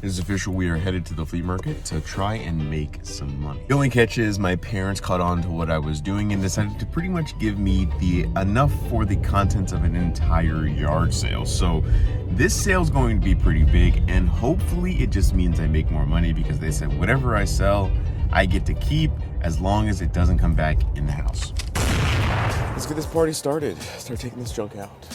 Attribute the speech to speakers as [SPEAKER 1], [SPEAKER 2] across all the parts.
[SPEAKER 1] It is official, we are headed to the flea market to try and make some money. The only catch is my parents caught on to what I was doing and decided to pretty much give me the enough for the contents of an entire yard sale. So this sale is going to be pretty big, and hopefully it just means I make more money, because they said whatever I sell, I get to keep as long as it doesn't come back in the house. Let's get this party started. Start taking this junk out.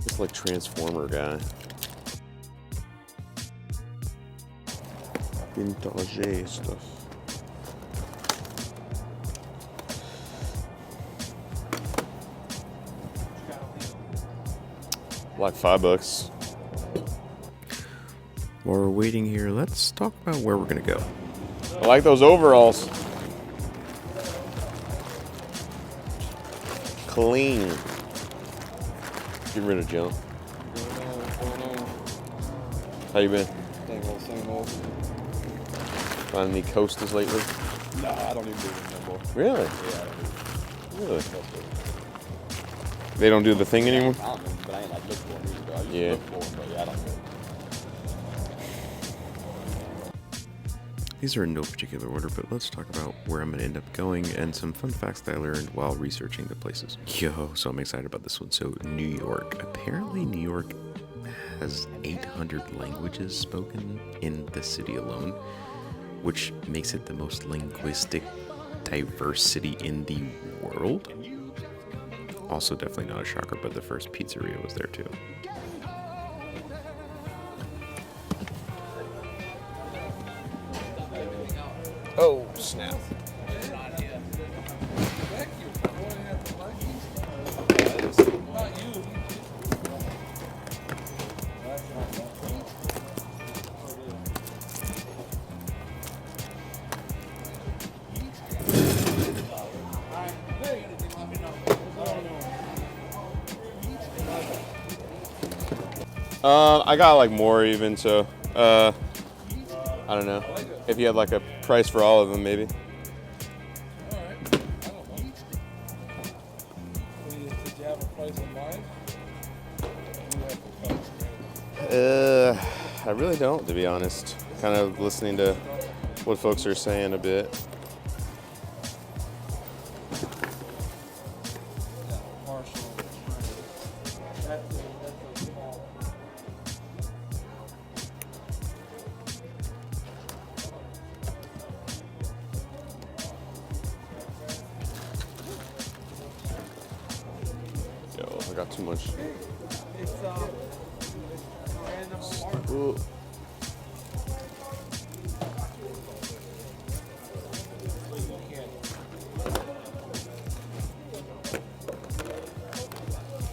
[SPEAKER 1] This like Transformer guy. Vintage stuff. Like $5. While we're waiting here, let's talk about where we're gonna go. I like those overalls. Clean. Get rid of junk. How you been?
[SPEAKER 2] Same old.
[SPEAKER 1] Find any coasters lately?
[SPEAKER 2] Nah, I don't even do them no more.
[SPEAKER 1] Really?
[SPEAKER 2] Yeah, I don't do
[SPEAKER 1] Really?
[SPEAKER 2] them.
[SPEAKER 1] They don't do the thing anymore?
[SPEAKER 2] I don't know, but I ain't like look for them either. I used
[SPEAKER 1] Yeah.
[SPEAKER 2] to look for them, but yeah, I don't know.
[SPEAKER 1] These are in no particular order, but let's talk about where I'm going to end up going and some fun facts that I learned while researching the places. Yo, so I'm excited about this one. So New York. Apparently New York has 800 languages spoken in the city alone, which makes it the most linguistic diverse city in the world. Also definitely not a shocker, but the first pizzeria was there too. Oh, snap. I got like more even, so I don't know. If you had like a price for all of them, maybe.
[SPEAKER 3] Did you have a price in mind?
[SPEAKER 1] I really don't, to be honest. Kind of listening to what folks are saying a bit. Yo, I got too much. Ooh.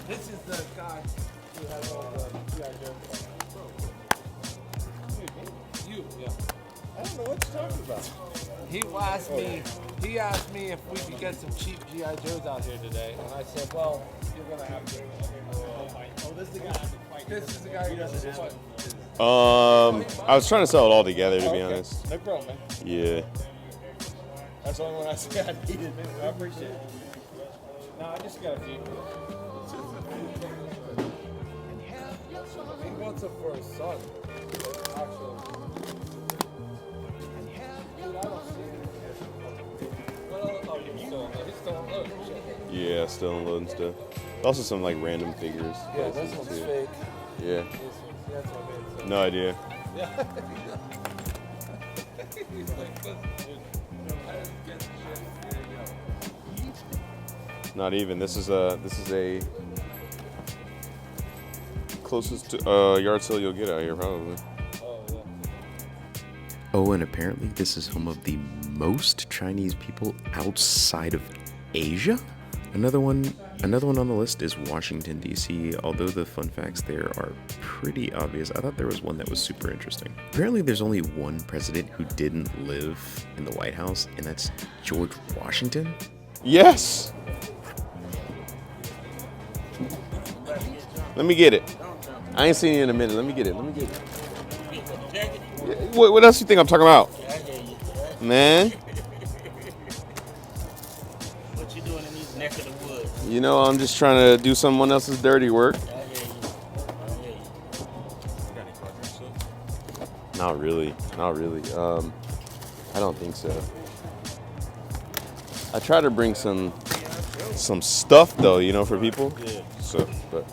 [SPEAKER 3] This is the guy who has all the G.I. Joe. You, yeah. I don't know what you're talking about. He asked me if we could get some cheap G.I. Joes out here today, and I said, well, you're gonna have to. Oh, this is the guy. This is the guy who does this one.
[SPEAKER 1] I was trying to sell it all together, to be honest.
[SPEAKER 3] No problem, man.
[SPEAKER 1] Yeah.
[SPEAKER 3] That's the only one I said I needed. I appreciate it. No, I just got a few. He wants it for his son. Actually. Dude, I don't see it. Oh, he's still unloading.
[SPEAKER 1] Yeah, still unloading stuff. Also some like random figures.
[SPEAKER 3] Yeah, this one's
[SPEAKER 1] too.
[SPEAKER 3] fake.
[SPEAKER 1] Yeah.
[SPEAKER 3] That's what I made.
[SPEAKER 1] No idea.
[SPEAKER 3] Yeah. He's like, dude, I didn't get shit. Here you go.
[SPEAKER 1] Not even. This is a closest to yard sale you'll get out here, probably.
[SPEAKER 3] Oh, yeah.
[SPEAKER 1] Oh, and apparently this is home of the most Chinese people outside of Asia. Another one on the list is Washington, D.C., although the fun facts there are pretty obvious. I thought there was one that was super interesting. Apparently there's only one president who didn't live in the White House, and that's George Washington. Yes! Let me get it. I ain't seen you in a minute. Let me get it. What else you think I'm talking about? Man.
[SPEAKER 4] What you doing in these neck of the woods?
[SPEAKER 1] You know, I'm just trying to do someone else's dirty work. Not really. Not really. I don't think so. I try to bring some stuff though, you know, for people.
[SPEAKER 4] Yeah.
[SPEAKER 1] So, but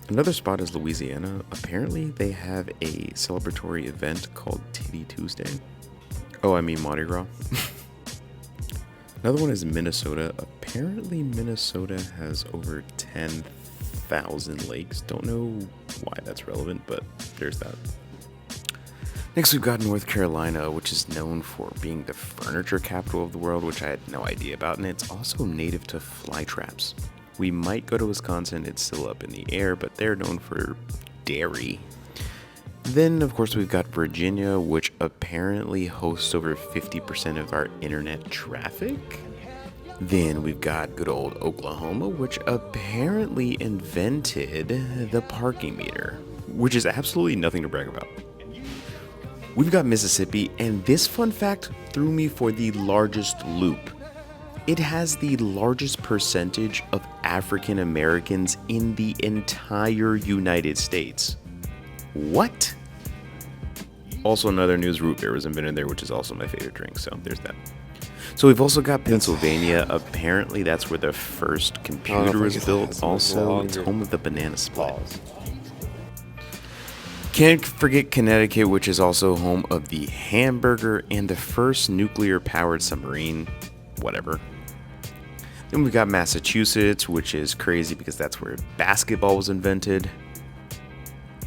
[SPEAKER 1] another spot is Louisiana. Apparently, they have a celebratory event called Titty Tuesday. Oh, I mean Mardi Gras. Another one is Minnesota. Apparently, Minnesota has over 10,000 lakes. Don't know why that's relevant, but there's that. Next, we've got North Carolina, which is known for being the furniture capital of the world, which I had no idea about, and it's also native to fly traps. We might go to Wisconsin, it's still up in the air, but they're known for dairy. Then, of course, we've got Virginia, which apparently hosts over 50% of our internet traffic. Then we've got good old Oklahoma, which apparently invented the parking meter, which is absolutely nothing to brag about. We've got Mississippi, and this fun fact threw me for the largest loop. It has the largest percentage of African Americans in the entire United States. What? Also, another news, root beer was invented there, which is also my favorite drink, so there's that. So we've also got Pennsylvania. Apparently that's where the first computer was built. Also, it's home of the banana split. Can't forget Connecticut, which is also home of the hamburger and the first nuclear-powered submarine, whatever. Then we've got Massachusetts, which is crazy because that's where basketball was invented.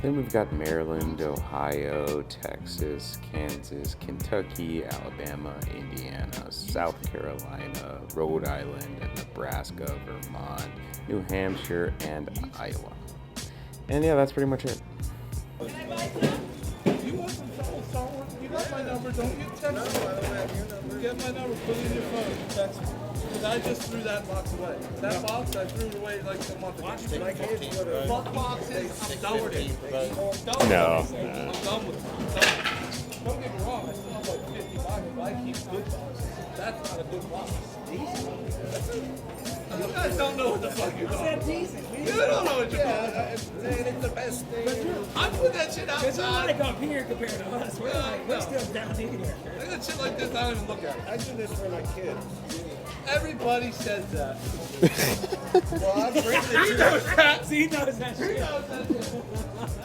[SPEAKER 1] Then we've got Maryland, Ohio, Texas, Kansas, Kentucky, Alabama, Indiana, South Carolina, Rhode Island, and Nebraska, Vermont, New Hampshire, and Iowa. And yeah, that's pretty much it.
[SPEAKER 3] You want some trouble, Star Wars? You got my number, don't you? Text me. No, I don't have your number. Get my number, put it in your phone, text me. Because I just threw that box away. That box, I threw it away like a month ago. My kids would have. Fuck boxes, I'm done with it.
[SPEAKER 1] No.
[SPEAKER 3] I'm done with it. Don't get me wrong, I still have like 50 boxes, but I keep good boxes. That's not a good box. You guys don't know what the fuck you're talking about. You don't know what you're talking about. It's the best thing. I put that shit
[SPEAKER 5] Because we're
[SPEAKER 3] outside.
[SPEAKER 5] like up here compared to us. We're like, we're still down here.
[SPEAKER 3] Look at shit like this, I don't even look at it.
[SPEAKER 6] I do this for my kids.
[SPEAKER 3] Everybody says that.
[SPEAKER 6] Well, I've written
[SPEAKER 3] He
[SPEAKER 6] it
[SPEAKER 3] knows that.
[SPEAKER 5] See, he knows that
[SPEAKER 3] He
[SPEAKER 5] shit.
[SPEAKER 3] knows that shit.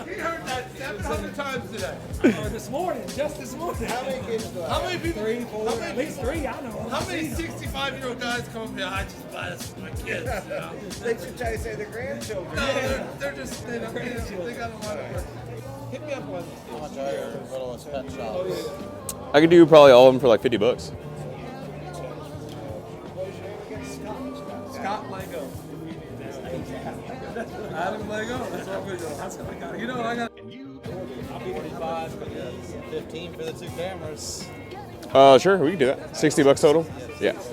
[SPEAKER 3] He heard that 700 times today.
[SPEAKER 5] Or this morning, just this morning.
[SPEAKER 6] How many kids do I
[SPEAKER 3] How
[SPEAKER 6] have?
[SPEAKER 3] many people?
[SPEAKER 5] Three, four,
[SPEAKER 3] How
[SPEAKER 5] at
[SPEAKER 3] many
[SPEAKER 5] least
[SPEAKER 3] people?
[SPEAKER 5] three, I know.
[SPEAKER 3] How many 65-year-old guys come up here? I just buy this for my kids. You know?
[SPEAKER 6] They should try to say the grandchildren.
[SPEAKER 3] No, they're just they got a lot of work. Hit me up one.
[SPEAKER 2] How much are your littlest pet shops?
[SPEAKER 1] I could do probably all of them for like $50.
[SPEAKER 3] Scott Lego. Adam Lego. That's what we're doing. That's what I got. You know what I got?
[SPEAKER 2] I'll be 45, 15 for the two cameras.
[SPEAKER 1] Sure, we can do that. $60 total? Yeah.
[SPEAKER 2] Just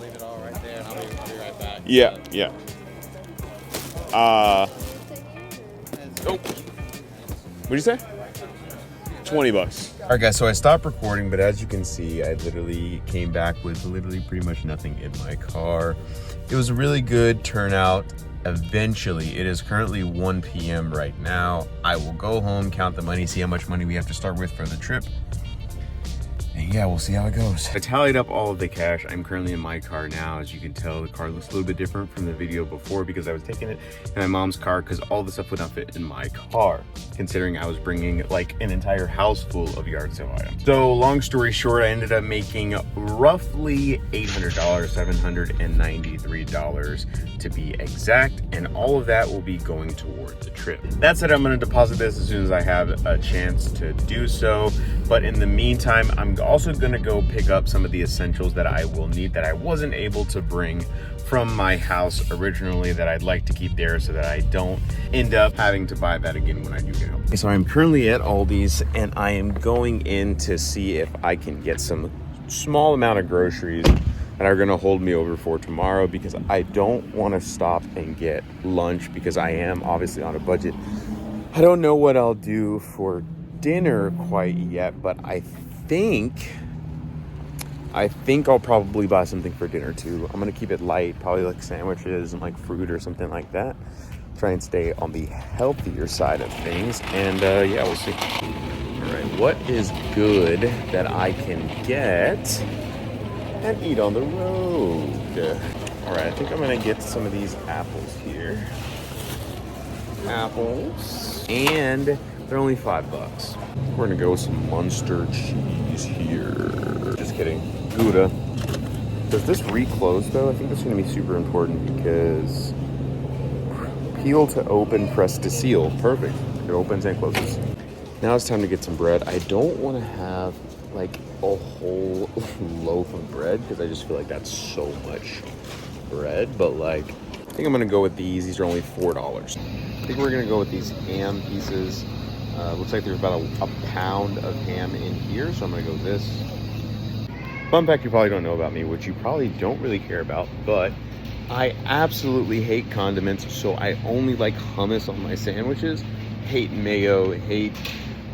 [SPEAKER 2] leave it all right there, and I'll be right back.
[SPEAKER 1] Yeah, yeah. Oh. What'd you say? $20. All right, guys, so I stopped recording, but as you can see, I literally came back with literally pretty much nothing in my car. It was a really good turnout. Eventually, it is currently 1 p.m. right now. I will go home, count the money, see how much money we have to start with for the trip. And yeah, we'll see how it goes. I tallied up all of the cash. I'm currently in my car now. As you can tell, the car looks a little bit different from the video before because I was taking it in my mom's car because all the stuff would not fit in my car, considering I was bringing like an entire house full of yard sale items. So long story short, I ended up making roughly $800, $793 to be exact, and all of that will be going toward the trip. That said, I'm gonna deposit this as soon as I have a chance to do so, but in the meantime, I'm also gonna go pick up some of the essentials that I will need that I wasn't able to bring from my house originally that I'd like to keep there so that I don't end up having to buy that again when I do get home. So I'm currently at Aldi's and I am going in to see if I can get some small amount of groceries that are gonna hold me over for tomorrow because I don't wanna stop and get lunch because I am obviously on a budget. I don't know what I'll do for dinner quite yet, but I think I think I'll probably buy something for dinner too. I'm gonna keep it light, probably like sandwiches and like fruit or something like that. Try and stay on the healthier side of things. And yeah, we'll see. All right, what is good that I can get and eat on the road? All right, I think I'm gonna get some of these apples here. Apples, and they're only $5. We're gonna go with some Munster cheese here. Just kidding, Gouda. Does this reclose though? I think this is gonna be super important because peel to open, press to seal. Perfect. It opens and closes. Now it's time to get some bread. I don't want to have like a whole loaf of bread because I just feel like that's so much bread. But like, I think I'm gonna go with these. These are only $4. I think we're gonna go with these ham pieces. Looks like there's about a pound of ham in here, so I'm gonna go with this. Fun fact you probably don't know about me, which you probably don't really care about, but I absolutely hate condiments, so I only like hummus on my sandwiches. Hate mayo, hate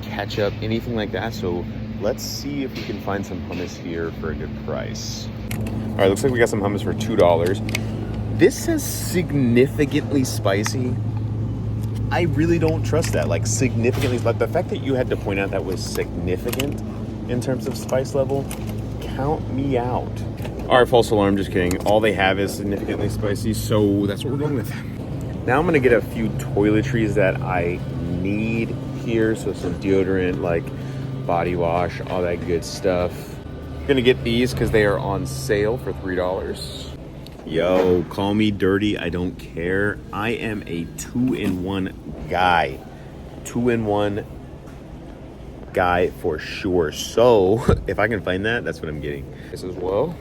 [SPEAKER 1] ketchup, anything like that. So let's see if we can find some hummus here for a good price. All right, looks like we got some hummus for $2. This says significantly spicy. I really don't trust that, like significantly, but the fact that you had to point out that was significant in terms of spice level, count me out. All right, false alarm, just kidding. All they have is significantly spicy, so that's what we're going with. Now I'm gonna get a few toiletries that I need here, so some deodorant, like body wash, all that good stuff. I'm gonna get these because they are on sale for $3. Yo, call me dirty, I don't care. I am a 2-in-1 guy. 2-in-1 guy for sure. So if I can find that, that's what I'm getting. This as well.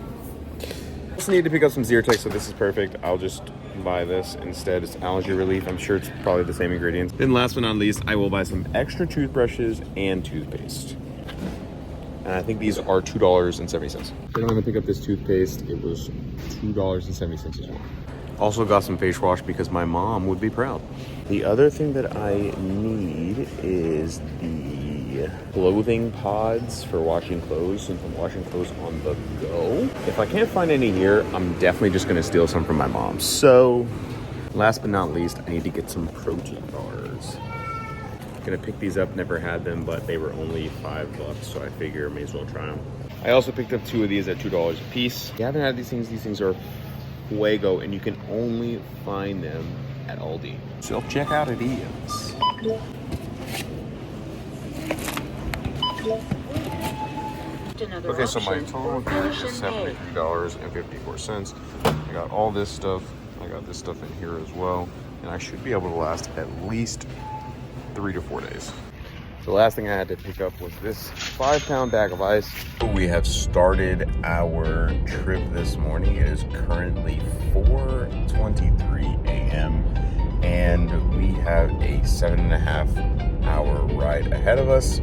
[SPEAKER 1] I just need to pick up some Zyrtec, so this is perfect. I'll just buy this instead. It's allergy relief. I'm sure it's probably the same ingredients. Then last but not least, I will buy some extra toothbrushes and toothpaste. And I think these are $2.70. Then I'm gonna pick up this toothpaste. It was $2.70 as well. Also got some face wash because my mom would be proud. The other thing that I need is the clothing pods for washing clothes, since I'm washing clothes on the go. If I can't find any here, I'm definitely just gonna steal some from my mom. So last but not least, I need to get some protein bars. Gonna pick these up, never had them, but they were only $5, so I figure may as well try them. I also picked up 2 of these at $2 a piece. If you haven't had these things are fuego, and you can only find them at Aldi. Self-checkout it is. Okay, so my total here is $73.54. I got all this stuff. I got this stuff in here as well, and I should be able to last at least 3 to 4 days. The last thing I had to pick up was this 5-pound bag of ice. We have started our trip this morning. It is currently 4:23 a.m. and we have a 7.5-hour ride ahead of us.